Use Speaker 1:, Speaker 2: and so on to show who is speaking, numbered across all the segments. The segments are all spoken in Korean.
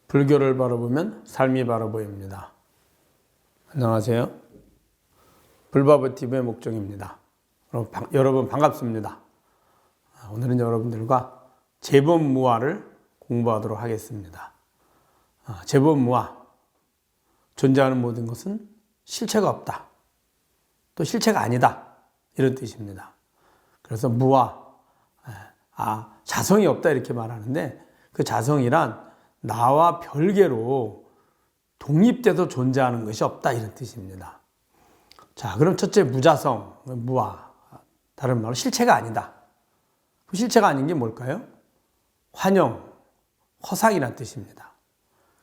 Speaker 1: 불교를 바라보면 삶이 바라 보입니다. 안녕하세요. 불바보TV의 목종입니다. 여러분 반갑습니다. 오늘은 여러분들과 재범무화를 공부하도록 하겠습니다. 재범무화, 존재하는 모든 것은 실체가 없다. 또 실체가 아니다. 이런 뜻입니다. 그래서 무화, 자성이 없다 이렇게 말하는데 그 자성이란 나와 별개로 독립돼서 존재하는 것이 없다 이런 뜻입니다. 자, 그럼 첫째 무자성, 무화, 다른 말로 실체가 아니다. 실체가 아닌 게 뭘까요? 환영, 허상이란 뜻입니다.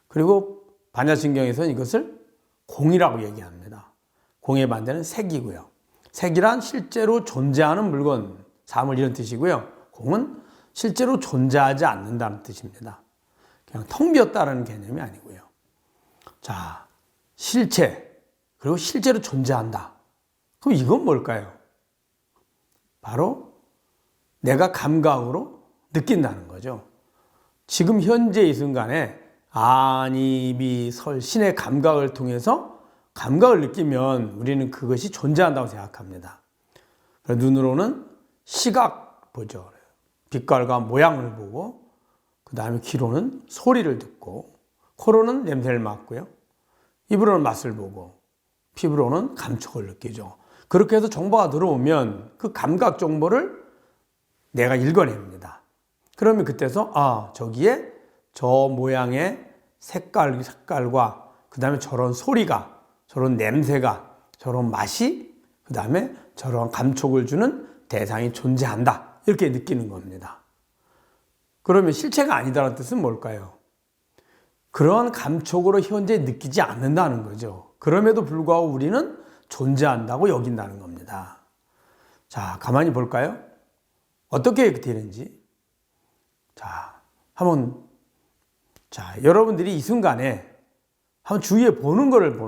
Speaker 1: 그리고 반야신경에서는 이것을 공이라고 얘기합니다. 공의 반대는 색이고요. 색이란 실제로 존재하는 물건, 사물 이런 뜻이고요. 공은 실제로 존재하지 않는다는 뜻입니다. 그냥 텅 비었다라는 개념이 아니고요. 자, 실체, 그리고 실제로 존재한다. 그럼 이건 뭘까요? 바로 내가 감각으로 느낀다는 거죠. 지금 현재 이 순간에 아니, 비, 설, 신의 감각을 통해서 감각을 느끼면 우리는 그것이 존재한다고 생각합니다. 눈으로는 시각 보죠. 빛깔과 모양을 보고, 그 다음에 귀로는 소리를 듣고, 코로는 냄새를 맡고요. 입으로는 맛을 보고, 피부로는 감촉을 느끼죠. 그렇게 해서 정보가 들어오면 그 감각 정보를 내가 읽어냅니다. 그러면 그때서 저기에 저 모양의 색깔과 그 다음에 저런 소리가, 저런 냄새가, 저런 맛이, 그 다음에 저런 감촉을 주는 대상이 존재한다. 이렇게 느끼는 겁니다. 그러면 실체가 아니다라는 뜻은 뭘까요? 그런 감촉으로 현재 느끼지 않는다는 거죠. 그럼에도 불구하고 우리는 존재한다고 여긴다는 겁니다. 자, 가만히 볼까요? 어떻게 되는지. 여러분들이 이 순간에 한번 주위에 보는 거를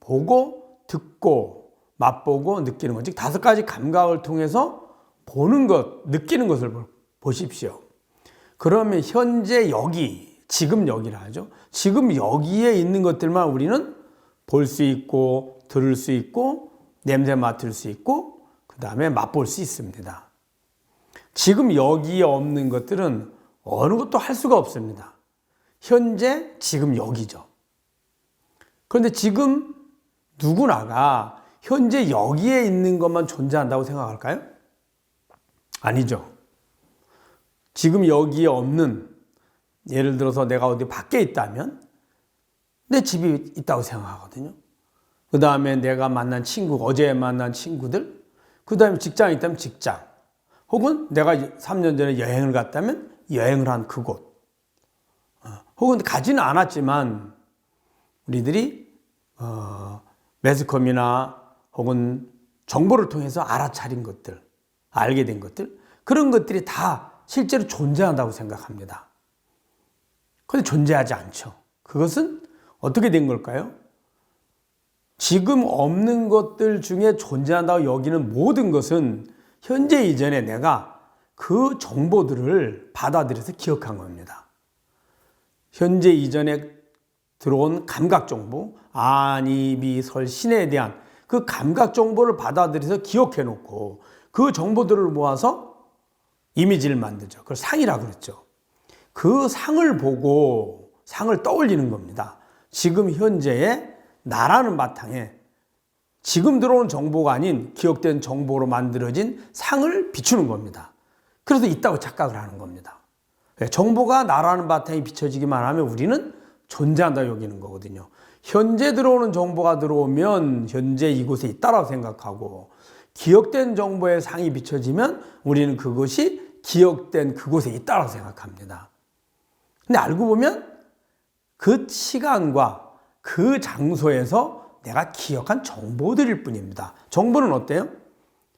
Speaker 1: 보고, 듣고, 맛보고, 느끼는 것. 즉, 5가지 감각을 통해서 보는 것, 느끼는 것을 보십시오. 그러면 현재 여기, 지금 여기라 하죠. 지금 여기에 있는 것들만 우리는 볼 수 있고, 들을 수 있고, 냄새 맡을 수 있고, 그 다음에 맛볼 수 있습니다. 지금 여기에 없는 것들은 어느 것도 할 수가 없습니다. 현재, 지금 여기죠. 그런데 지금 누구나가 현재 여기에 있는 것만 존재한다고 생각할까요? 아니죠. 지금 여기에 없는, 예를 들어서 내가 어디 밖에 있다면 내 집이 있다고 생각하거든요. 그 다음에 내가 만난 친구, 어제 만난 친구들, 그 다음에 직장에 있다면 직장, 혹은 내가 3년 전에 여행을 갔다면 여행을 한 그곳, 혹은 가지는 않았지만 우리들이 매스컴이나 혹은 정보를 통해서 알아차린 것들, 알게 된 것들, 그런 것들이 다 실제로 존재한다고 생각합니다. 그런데 존재하지 않죠. 그것은 어떻게 된 걸까요? 지금 없는 것들 중에 존재한다고 여기는 모든 것은 현재 이전에 내가 그 정보들을 받아들여서 기억한 겁니다. 현재 이전에 들어온 감각 정보, 아니, 비, 설, 신에 대한 그 감각 정보를 받아들여서 기억해 놓고 그 정보들을 모아서 이미지를 만들죠. 그걸 상이라고 그랬죠. 그 상을 보고 상을 떠올리는 겁니다. 지금 현재의 나라는 바탕에 지금 들어온 정보가 아닌 기억된 정보로 만들어진 상을 비추는 겁니다. 그래서 있다고 착각을 하는 겁니다. 정보가 나라는 바탕에 비춰지기만 하면 우리는 존재한다 여기는 거거든요. 현재 들어오는 정보가 들어오면 현재 이곳에 있다라고 생각하고, 기억된 정보의 상이 비춰지면 우리는 그것이 기억된 그곳에 있다라고 생각합니다. 근데 알고 보면 그 시간과 그 장소에서 내가 기억한 정보들일 뿐입니다. 정보는 어때요?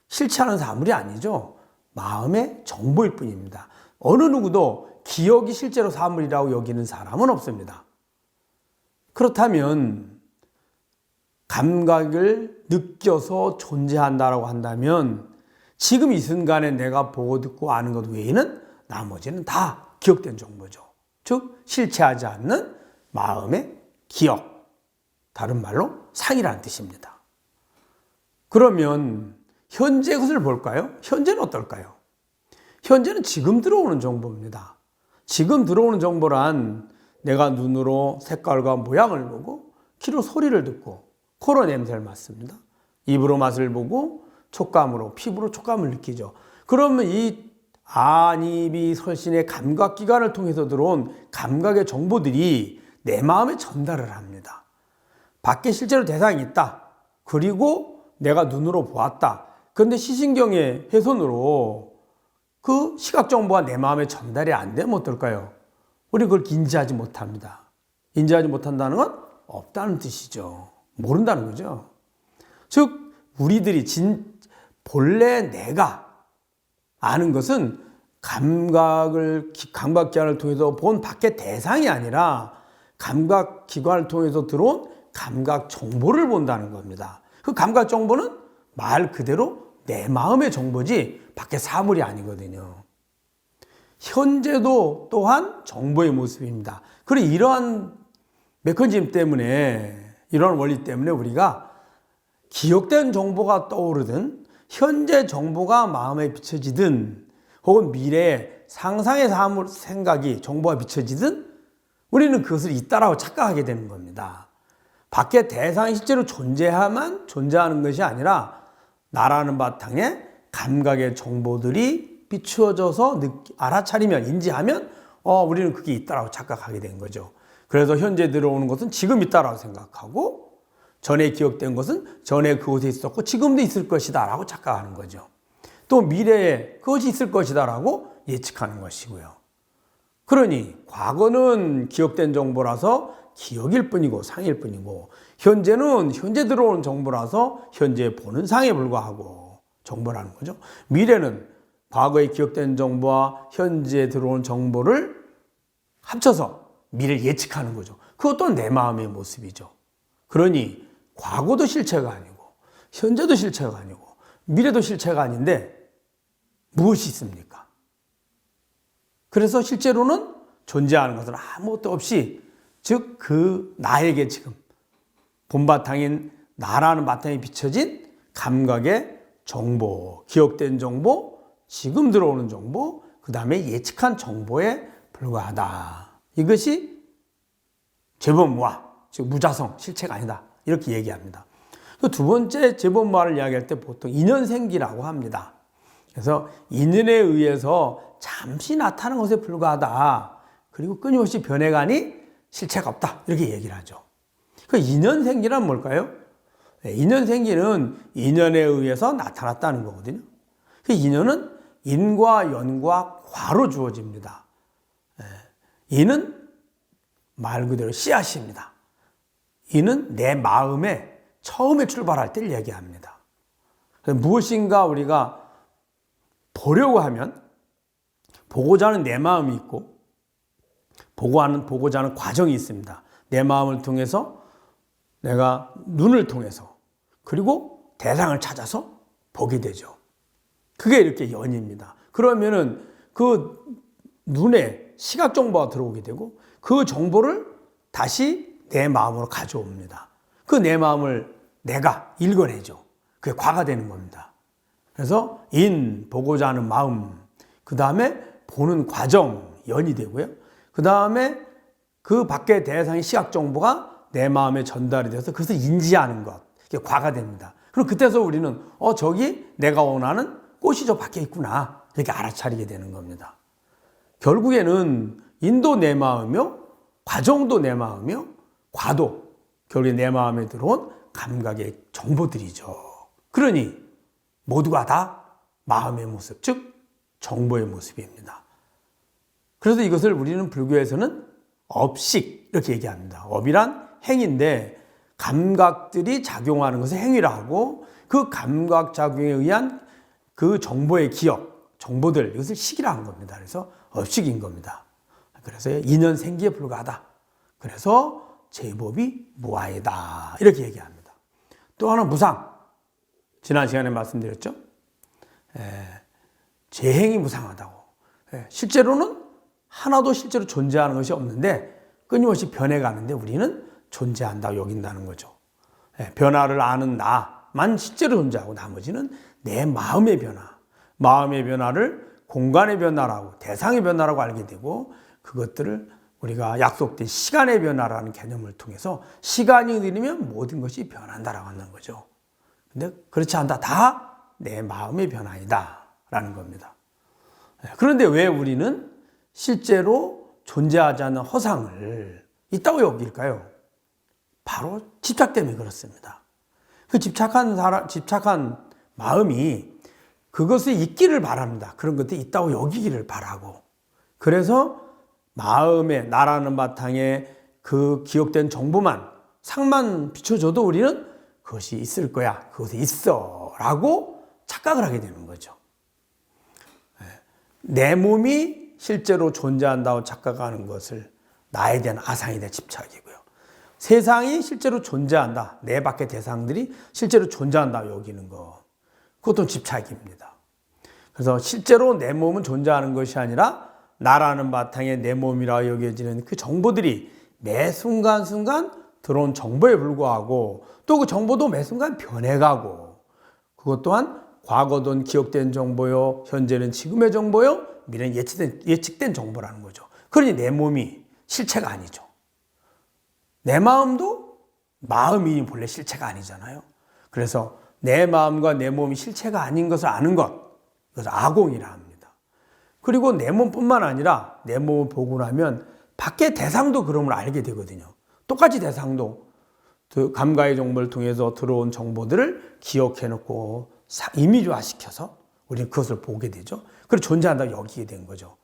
Speaker 1: 실체하는 사물이 아니죠. 마음의 정보일 뿐입니다. 어느 누구도 기억이 실제로 사물이라고 여기는 사람은 없습니다. 그렇다면 감각을 느껴서 존재한다라고 한다면 지금 이 순간에 내가 보고 듣고 아는 것 외에는 나머지는 다 기억된 정보죠. 즉 실체하지 않는 마음의 기억, 다른 말로 상이라는 뜻입니다. 그러면 현재 것을 볼까요? 현재는 어떨까요? 현재는 지금 들어오는 정보입니다. 지금 들어오는 정보란 내가 눈으로 색깔과 모양을 보고 귀로 소리를 듣고 코로 냄새를 맡습니다. 입으로 맛을 보고 촉감으로, 피부로 촉감을 느끼죠. 그러면 이 안, 입, 이, 설신의 감각기관을 통해서 들어온 감각의 정보들이 내 마음에 전달을 합니다. 밖에 실제로 대상이 있다. 그리고 내가 눈으로 보았다. 그런데 시신경의 훼손으로 그 시각 정보가 내 마음에 전달이 안 되면 어떨까요? 우리 그걸 인지하지 못합니다. 인지하지 못한다는 건 없다는 뜻이죠. 모른다는 거죠. 즉 우리들이 본래 내가 아는 것은 감각기관을 통해서 본 밖의 대상이 아니라 감각기관을 통해서 들어온 감각 정보를 본다는 겁니다. 그 감각 정보는 말 그대로 내 마음의 정보지 밖의 사물이 아니거든요. 현재도 또한 정보의 모습입니다. 그리고 이러한 메커니즘 때문에, 이러한 원리 때문에 우리가 기억된 정보가 떠오르든 현재 정보가 마음에 비춰지든 혹은 미래의 상상의 생각이 정보가 비춰지든 우리는 그것을 있다라고 착각하게 되는 겁니다. 밖에 대상이 실제로 존재하면 존재하는 것이 아니라 나라는 바탕에 감각의 정보들이 비추어져서 알아차리면, 인지하면 우리는 그게 있다라고 착각하게 된 거죠. 그래서 현재 들어오는 것은 지금 있다라고 생각하고 전에 기억된 것은 전에 그곳에 있었고 지금도 있을 것이다 라고 착각하는 거죠. 또 미래에 그것이 있을 것이다 라고 예측하는 것이고요. 그러니 과거는 기억된 정보라서 기억일 뿐이고 상일 뿐이고 현재는 현재 들어오는 정보라서 현재 보는 상에 불과하고 정보라는 거죠. 미래는 과거에 기억된 정보와 현재 들어온 정보를 합쳐서 미래를 예측하는 거죠. 그것도 내 마음의 모습이죠. 그러니 과거도 실체가 아니고 현재도 실체가 아니고 미래도 실체가 아닌데 무엇이 있습니까? 그래서 실제로는 존재하는 것은 아무것도 없이, 즉 그 나에게 지금 본바탕인 나라는 바탕에 비춰진 감각의 정보, 기억된 정보, 지금 들어오는 정보, 그 다음에 예측한 정보에 불과하다. 이것이 제본무아, 즉 무자성, 실체가 아니다. 이렇게 얘기합니다. 두 번째 제본무아를 이야기할 때 보통 인연생기라고 합니다. 그래서 인연에 의해서 잠시 나타나는 것에 불과하다. 그리고 끊임없이 변해가니 실체가 없다. 이렇게 얘기를 하죠. 그 인연생기란 뭘까요? 인연생기는 인연에 의해서 나타났다는 거거든요. 그 인연은 인과 연과 과로 주어집니다. 인은 말 그대로 씨앗입니다. 이는 내 마음에 처음에 출발할 때를 얘기합니다. 무엇인가 우리가 보려고 하면 보고자 하는 내 마음이 있고 보고자 하는 과정이 있습니다. 내 마음을 통해서 내가 눈을 통해서 그리고 대상을 찾아서 보게 되죠. 그게 이렇게 연입니다. 그러면은 그 눈에 시각 정보가 들어오게 되고 그 정보를 다시 내 마음으로 가져옵니다. 그 내 마음을 내가 읽어내죠. 그게 과가 되는 겁니다. 그래서 보고자 하는 마음, 그 다음에 보는 과정, 연이 되고요. 그 다음에 그 밖의 대상의 시각 정보가 내 마음에 전달이 돼서 그것을 인지하는 것, 이게 과가 됩니다. 그럼 그때서 우리는 저기 내가 원하는 꽃이 저 밖에 있구나, 이렇게 알아차리게 되는 겁니다. 결국에는 인도 내 마음이며 과정도 내 마음이며 과도 결국에 내 마음에 들어온 감각의 정보들이죠. 그러니 모두가 다 마음의 모습, 즉 정보의 모습입니다. 그래서 이것을 우리는 불교에서는 업식 이렇게 얘기합니다. 업이란 행인데 감각들이 작용하는 것을 행위라 하고 그 감각 작용에 의한 그 정보의 기억, 정보들, 이것을 식이라 한 겁니다. 그래서 업식인 겁니다. 그래서 인연 생기에 불과하다. 그래서 제법이 무아이다. 이렇게 얘기합니다. 또 하나 무상. 지난 시간에 말씀드렸죠. 재행이 무상하다고. 실제로는 하나도 실제로 존재하는 것이 없는데 끊임없이 변해가는데 우리는 존재한다고 여긴다는 거죠. 변화를 아는 나만 실제로 존재하고 나머지는 내 마음의 변화, 마음의 변화를 공간의 변화라고, 대상의 변화라고 알게 되고, 그것들을 우리가 약속된 시간의 변화라는 개념을 통해서 시간이 흐르면 모든 것이 변한다라고 하는 거죠. 근데 그렇지 않다. 다 내 마음의 변화이다 라는 겁니다. 그런데 왜 우리는 실제로 존재하지 않는 허상을 있다고 여길까요? 바로 집착 때문에 그렇습니다. 그 집착한 마음이 그것이 있기를 바랍니다. 그런 것들이 있다고 여기기를 바라고. 그래서 마음에 나라는 바탕에 그 기억된 정보만, 상만 비춰줘도 우리는 그것이 있을 거야, 그것이 있어 라고 착각을 하게 되는 거죠. 내 몸이 실제로 존재한다고 착각하는 것을 나에 대한 아상에 대한 집착이고요. 세상이 실제로 존재한다, 내 밖의 대상들이 실제로 존재한다 여기는 것, 그것도 집착입니다. 그래서 실제로 내 몸은 존재하는 것이 아니라 나라는 바탕에 내 몸이라 여겨지는 그 정보들이 매 순간순간 들어온 정보에 불과하고, 또 그 정보도 매 순간 변해가고, 그것 또한 과거든 기억된 정보요, 현재는 지금의 정보요, 미래는 예측된 정보라는 거죠. 그러니 내 몸이 실체가 아니죠. 내 마음도 마음이 본래 실체가 아니잖아요. 그래서 내 마음과 내 몸이 실체가 아닌 것을 아는 것, 그래서 아공이라 합니다. 그리고 내 몸뿐만 아니라 내 몸을 보고 나면 밖의 대상도 그럼을 알게 되거든요. 똑같이 대상도 그 감각의 정보를 통해서 들어온 정보들을 기억해놓고 이미지화시켜서 우리는 그것을 보게 되죠. 그리고 존재한다고 여기게 된 거죠.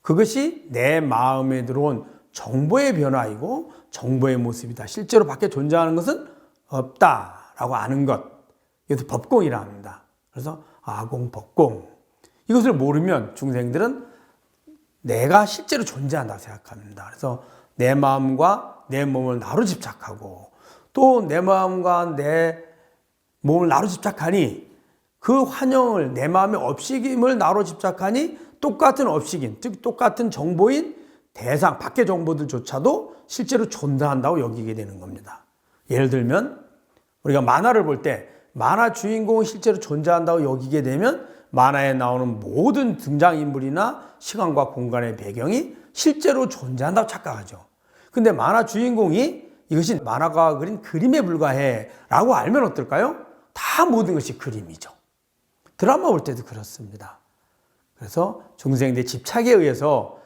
Speaker 1: 그것이 내 마음에 들어온 정보의 변화이고 정보의 모습이다. 실제로 밖에 존재하는 것은 없다라고 아는 것. 이것을 법공이라 합니다. 그래서 아공, 법공. 이것을 모르면 중생들은 내가 실제로 존재한다고 생각합니다. 그래서 내 마음과 내 몸을 나로 집착하고, 또 내 마음과 내 몸을 나로 집착하니 그 환영을, 내 마음의 업식임을 나로 집착하니 똑같은 업식임, 즉 똑같은 정보인 대상, 밖의 정보들조차도 실제로 존재한다고 여기게 되는 겁니다. 예를 들면 우리가 만화를 볼 때 만화 주인공이 실제로 존재한다고 여기게 되면 만화에 나오는 모든 등장인물이나 시간과 공간의 배경이 실제로 존재한다고 착각하죠. 근데 만화 주인공이 이것이 만화가가 그린 그림에 불과해 라고 알면 어떨까요? 다 모든 것이 그림이죠. 드라마 볼 때도 그렇습니다. 그래서 중생들의 집착에 의해서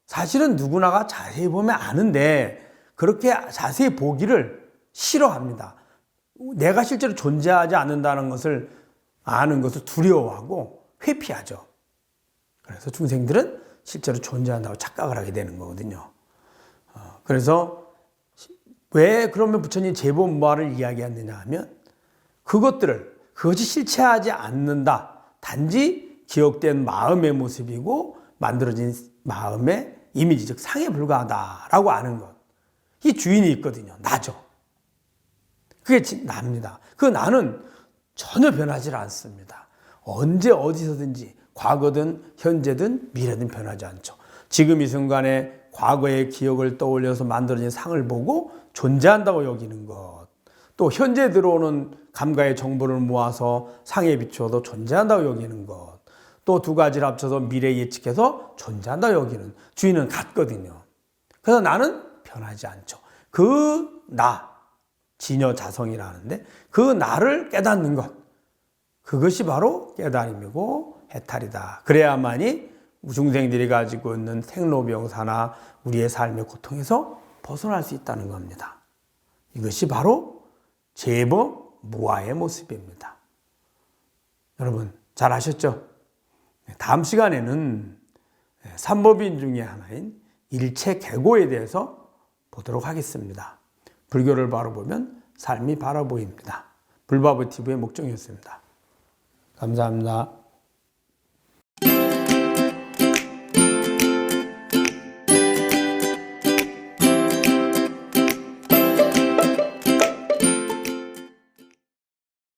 Speaker 1: 사실은 누구나가 자세히 보면 아는데 그렇게 자세히 보기를 싫어합니다. 내가 실제로 존재하지 않는다는 것을 아는 것을 두려워하고 회피하죠. 그래서 중생들은 실제로 존재한다고 착각을 하게 되는 거거든요. 그래서 왜 그러면 부처님 제보무아를 이야기했느냐 하면 그것이 실체하지 않는다. 단지 기억된 마음의 모습이고 만들어진 마음의 이미지, 즉 상에 불과하다라고 아는 것. 이 주인이 있거든요. 나죠. 그게 나입니다. 그 나는 전혀 변하지 않습니다. 언제 어디서든지 과거든 현재든 미래든 변하지 않죠. 지금 이 순간에 과거의 기억을 떠올려서 만들어진 상을 보고 존재한다고 여기는 것, 또 현재 들어오는 감각의 정보를 모아서 상에 비추어도 존재한다고 여기는 것, 또 두 가지를 합쳐서 미래 예측해서 존재한다고 여기는 주인은 같거든요. 그래서 나는 변하지 않죠. 그 나, 진여자성이라는데 그 나를 깨닫는 것, 그것이 바로 깨달음이고 해탈이다. 그래야만이 중생들이 가지고 있는 생로병사나 우리의 삶의 고통에서 벗어날 수 있다는 겁니다. 이것이 바로 제법무아의 모습입니다. 여러분 잘 아셨죠? 다음 시간에는 삼법인 중에 하나인 일체계고에 대해서 보도록 하겠습니다. 불교를 바로 보면 삶이 바라 보입니다. 불바보TV의 목종이었습니다. 감사합니다.